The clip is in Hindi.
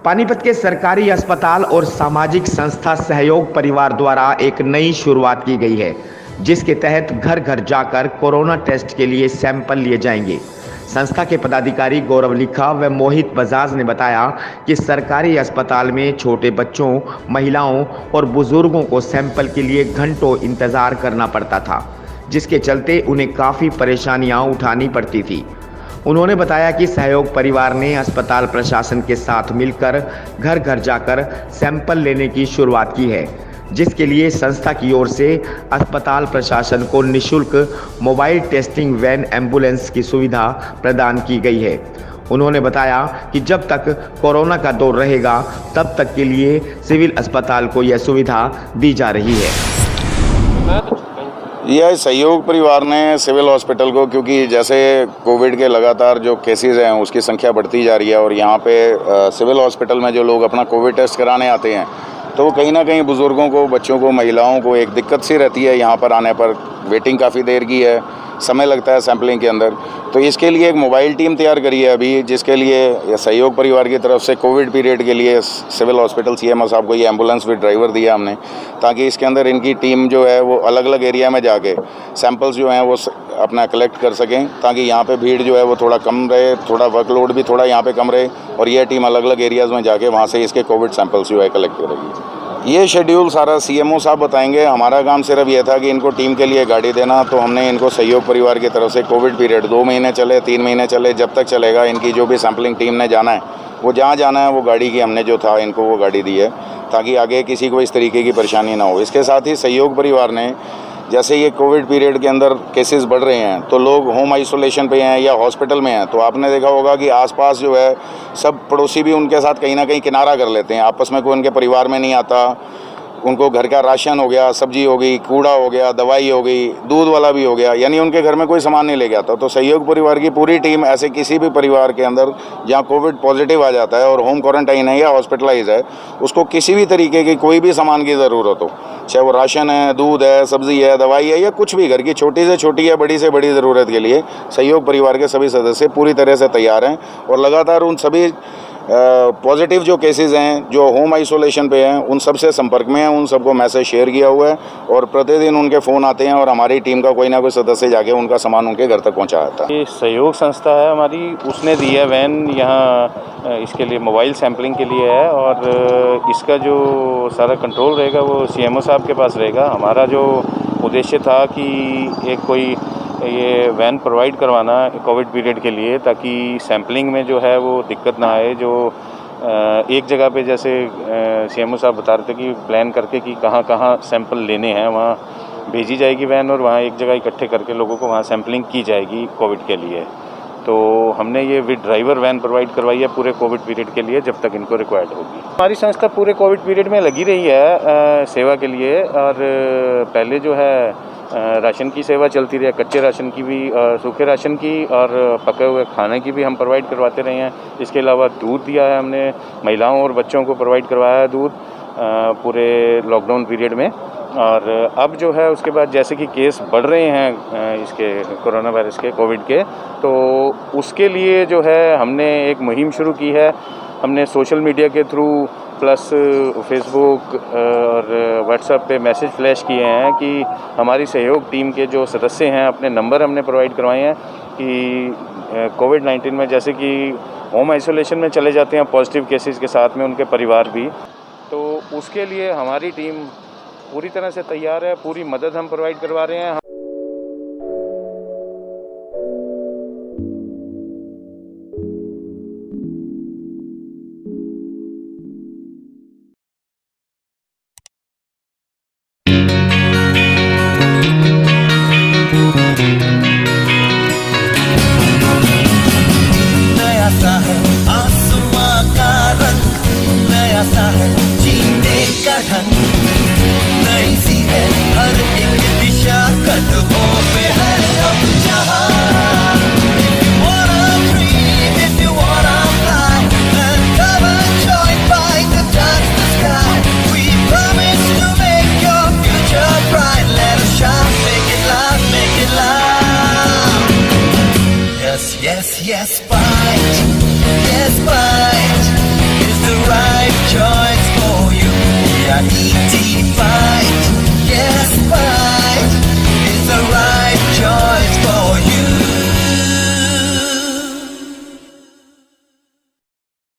पानीपत के सरकारी अस्पताल और सामाजिक संस्था सहयोग परिवार द्वारा एक नई शुरुआत की गई है, जिसके तहत घर घर जाकर कोरोना टेस्ट के लिए सैंपल लिए जाएंगे। संस्था के पदाधिकारी गौरव लिखा व मोहित बजाज ने बताया कि सरकारी अस्पताल में छोटे बच्चों, महिलाओं और बुजुर्गों को सैंपल के लिए घंटों इंतजार करना पड़ता था, जिसके चलते उन्हें काफ़ी परेशानियां उठानी पड़ती थी। उन्होंने बताया कि सहयोग परिवार ने अस्पताल प्रशासन के साथ मिलकर घर घर जाकर सैंपल लेने की शुरुआत की है, जिसके लिए संस्था की ओर से अस्पताल प्रशासन को निःशुल्क मोबाइल टेस्टिंग वैन एम्बुलेंस की सुविधा प्रदान की गई है। उन्होंने बताया कि जब तक कोरोना का दौर रहेगा तब तक के लिए सिविल अस्पताल को यह सुविधा दी जा रही है। यह सहयोग परिवार ने सिविल हॉस्पिटल को, क्योंकि जैसे कोविड के लगातार जो केसेस हैं उसकी संख्या बढ़ती जा रही है और यहाँ पे सिविल हॉस्पिटल में जो लोग अपना कोविड टेस्ट कराने आते हैं तो कहीं ना कहीं बुज़ुर्गों को, बच्चों को, महिलाओं को एक दिक्कत सी रहती है। यहाँ पर आने पर वेटिंग काफ़ी देर की है, समय लगता है सैम्पलिंग के अंदर। तो इसके लिए एक मोबाइल टीम तैयार करी है अभी, जिसके लिए सहयोग परिवार की तरफ से कोविड पीरियड के लिए सिविल हॉस्पिटल सीएमओ साहब को ये एम्बुलेंस भी ड्राइवर दिया हमने, ताकि इसके अंदर इनकी टीम जो है वो अलग अलग एरिया में जाके सैंपल्स जो हैं वो अपना कलेक्ट कर सकें, ताकि यहाँ पे भीड़ जो है वो थोड़ा कम रहे, थोड़ा वर्कलोड भी थोड़ा यहाँ पे कम रहे और ये टीम अलग अलग एरियाज़ में जाके वहाँ से इसके कोविड सैंपल्स जो है कलेक्ट करेगी। ये शेड्यूल सारा सीएमओ साहब बताएंगे। हमारा काम सिर्फ ये था कि इनको टीम के लिए गाड़ी देना, तो हमने इनको सहयोग परिवार की तरफ से कोविड पीरियड 2 महीने चले, 3 महीने चले, जब तक चलेगा इनकी जो भी सैम्पलिंग टीम ने जाना है वो जहाँ जाना है वो गाड़ी की हमने जो था इनको वो गाड़ी दी है, ताकि आगे किसी को इस तरीके की परेशानी ना हो। इसके साथ ही सहयोग परिवार ने, जैसे ये कोविड पीरियड के अंदर केसेस बढ़ रहे हैं तो लोग होम आइसोलेशन पे हैं या हॉस्पिटल में हैं, तो आपने देखा होगा कि आसपास जो है सब पड़ोसी भी उनके साथ कहीं ना कहीं किनारा कर लेते हैं, आपस में कोई उनके परिवार में नहीं आता। उनको घर का राशन हो गया, सब्जी हो गई, कूड़ा हो गया, दवाई हो गई, दूध वाला भी हो गया, यानी उनके घर में कोई सामान नहीं लेके आता। तो सहयोग परिवार की पूरी टीम ऐसे किसी भी परिवार के अंदर जहाँ कोविड पॉजिटिव आ जाता है और होम क्वारंटाइन है या हॉस्पिटलाइज है, उसको किसी भी तरीके की कोई भी सामान की ज़रूरत हो, चाहे वो राशन है, दूध है, सब्जी है, दवाई है या कुछ भी, घर की छोटी से छोटी या बड़ी से बड़ी ज़रूरत के लिए सहयोग परिवार के सभी सदस्य पूरी तरह से तैयार हैं और लगातार उन सभी पॉजिटिव जो केसेस हैं जो होम आइसोलेशन पे हैं उन सब से संपर्क में हैं, उन सबको मैसेज शेयर किया हुआ है और प्रतिदिन उनके फ़ोन आते हैं और हमारी टीम का कोई ना कोई सदस्य जाके उनका सामान उनके घर तक पहुंचाता है। ये सहयोग संस्था है हमारी, उसने दी है वैन यहाँ इसके लिए, मोबाइल सैम्पलिंग के लिए है और इसका जो सारा कंट्रोल रहेगा वो सीएमओ साहब के पास रहेगा। हमारा जो उद्देश्य था कि एक कोई ये वैन प्रोवाइड करवाना कोविड पीरियड के लिए, ताकि सैम्पलिंग में जो है वो दिक्कत ना आए। जो एक जगह पे जैसे सीएमओ साहब बता रहे थे कि प्लान करके कि कहाँ कहाँ सैंपल लेने हैं वहाँ भेजी जाएगी वैन और वहाँ एक जगह इकट्ठे करके लोगों को वहाँ सैम्पलिंग की जाएगी कोविड के लिए। तो हमने ये विद ड्राइवर वैन प्रोवाइड करवाई है पूरे कोविड पीरियड के लिए जब तक इनको रिक्वायर्ड होगी। हमारी संस्था पूरे कोविड पीरियड में लगी रही है सेवा के लिए और पहले जो है राशन की सेवा चलती रही है, कच्चे राशन की भी, सूखे राशन की और पके हुए खाने की भी हम प्रोवाइड करवाते रहे हैं। इसके अलावा दूध दिया है हमने, महिलाओं और बच्चों को प्रोवाइड करवाया है दूध पूरे लॉकडाउन पीरियड में। और अब जो है उसके बाद जैसे कि केस बढ़ रहे हैं इसके कोरोना वायरस के, कोविड के, तो उसके लिए जो है हमने एक मुहिम शुरू की है। हमने सोशल मीडिया के थ्रू प्लस फेसबुक और व्हाट्सएप पे मैसेज फ्लैश किए हैं कि हमारी सहयोग टीम के जो सदस्य हैं अपने नंबर हमने प्रोवाइड करवाए हैं कि कोविड-19 में जैसे कि होम आइसोलेशन में चले जाते हैं पॉजिटिव केसेस के साथ में उनके परिवार भी, तो उसके लिए हमारी टीम पूरी तरह से तैयार है, पूरी मदद हम प्रोवाइड करवा रहे हैं। नई सी है हर एक दिशा, कदमों पे है अब जहां। If you wanna dream, if you wanna fly, and cover joined by the touch the sky, we promise to make your future bright. Let us shine, make it loud, make it loud. Yes, yes, yes, fight. Yes, fight is the right चाहिए